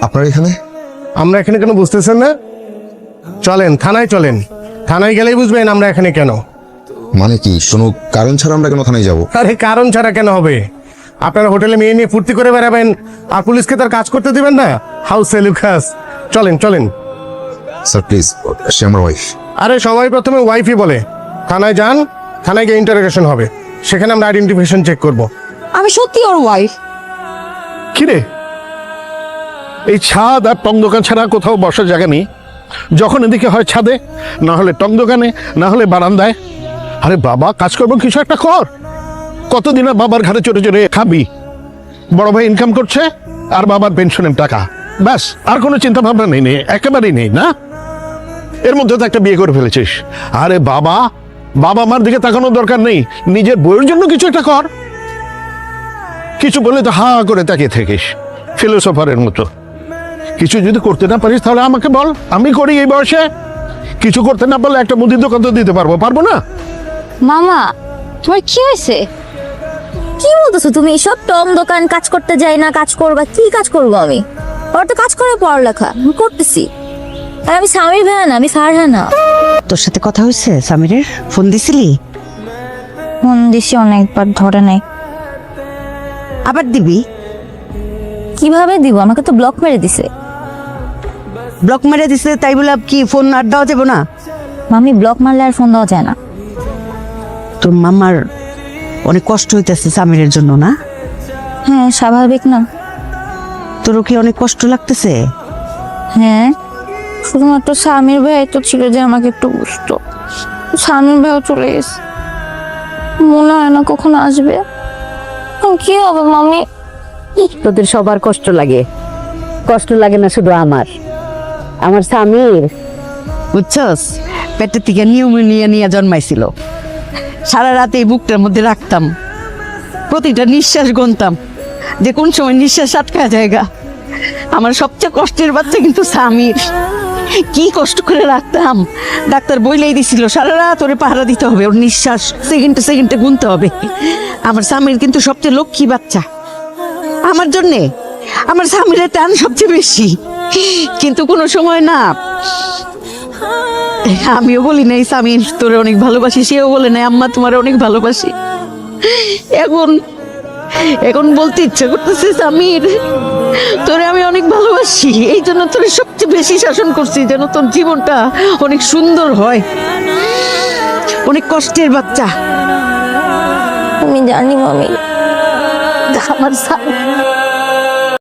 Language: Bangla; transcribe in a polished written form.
আপনার এখানে? আমরা এখানে কেন বুঝতেছেন না? চলেন থানায়, চলেন থানায় গেলেই বুঝবেন আমরা এখানে কেন। মানে কি, কোনো কারণ ছাড়া আমরা কেন থানায় যাব? আরে কারণ ছাড়া কেন হবে? আপনারা হোটেলে মেয়ে নিয়ে ফুর্তি করে বেড়াবেন আর পুলিশকে তার কাজ করতে দিবেন না? How Seleucus. চলেন চলেন। স্যার প্লিজ, সে আমার ওয়াইফ। আরে সবাই প্রথমে ওয়াইফই বলে। থানায় যান, থানায় গিয়ে ইন্টারোগেশন হবে, সেখানে আমরা আইডেন্টিফিকেশন চেক করব। আমি সত্যি ওর ওয়াইফ। কিরে, এই ছাদ আর টং দোকান ছাড়া কোথাও বসার জায়গা নেই? যখন এদিকে হয় ছাদে, না হলে টং দোকানে, না হলে বারান্দায়। আরে বাবা, কাজ করবো কিছু একটা কর। কতদিন আর বাবার ঘাড়ে চড়ে চড়ে খাবি? বড় ভাই ইনকাম করছে আর বাবার পেনশনের টাকা, ব্যাস। আর কোনো চিন্তা ভাবনা নেই, একেবারেই নেই না? এর মধ্যে তো একটা বিয়ে করে ফেলেছিস। আরে বাবা, বাবা মার দিকে তাকানোর দরকার নেই, নিজের বউয়ের জন্য কিছু একটা কর। কিছু বলে তো হা করে তাকিয়ে থাকিস, ফিলোসফারের মতো। কিছু যদি করতে না পারিস তাহলে আমাকে বল, আমি করি এই বয়সে। কিছু করতে না পারলে একটা মুদির দোকান তো দিতে পারবো না? মামা, তোমার কি হয়েছে? কি বলতেছো তুমি? এসব টং দোকান, কাজ করতে যাই না, কাজ করবা? কি কাজ করবো আমি? ওর তো কাজ করে পড়ালেখা আমি করতেছি। আর আমি সামির ভাইয়া না, আমি ফারহানা। তোর সাথে কথা হয়েছে সামিরের? ফোন দিছিলি? ফোন দিছি অনেকবার, ধরে নাই। আবার দিবি? কিভাবে দিব? আমাকে তো ব্লক মেরে দিছে। ব্লক মেরে দিছে তাই বলে কি ফোন আর দেওয়া যাবে না? মামি, ব্লক মারলে আর ফোন দেওয়া যায় না। তোর মামার অনেক কষ্ট হইতেছে সামিরের জন্য না? হ্যাঁ, স্বাভাবিক না? তোরও কি অনেক কষ্ট লাগতেছে? হ্যাঁ, শুধুমাত্র সামির ভাই তো ছিল যে আমাকে একটু বুঝতো। সামির ভাইও চলে গেছে, মনে হয় না কখনো আসবে। কি হবে মামি? তোদের সবার কষ্ট লাগে, কষ্ট লাগে না শুধু আমার। আমার স্বামীর বুঝছস, পেটের থেকে নিউমোনিয়া নিয়ে জন্মাইছিল। সারা রাতে এই বুকটার মধ্যে রাখতাম, প্রতিটা নিঃশ্বাস গুনতাম যে কোন সময় নিঃশ্বাস আটকা জায়গা। আমার সবচেয়ে কষ্টের বাচ্চা কিন্তু স্বামীর। কি কষ্ট করে রাখতাম, ডাক্তার বইলেই দিছিল সারা রাত ওরে পাহারা দিতে হবে, ওর নিঃশ্বাস সেকেন্ডে সেকেন্ডে গুনতে হবে। আমার স্বামীর কিন্তু সবচেয়ে লক্ষ্মী বাচ্চা। আমার জন্যে আমার স্বামীর টান সবচেয়ে বেশি, কিন্তু কোনো সময় না আমিও বলি নাই স্বামীর তোরে অনেক ভালোবাসি, সেও বলে নাই আম্মা তোমার অনেক ভালোবাসি। এখন এখন বলতে ইচ্ছে করতেছে স্বামীর তোরে আমি অনেক ভালোবাসি, এই জন্য তোরে সবচেয়ে বেশি শাসন করছি যেন তোর জীবনটা অনেক সুন্দর হয়। অনেক কষ্টের বাচ্চা। আমি জানি মামি, আমার স্বামী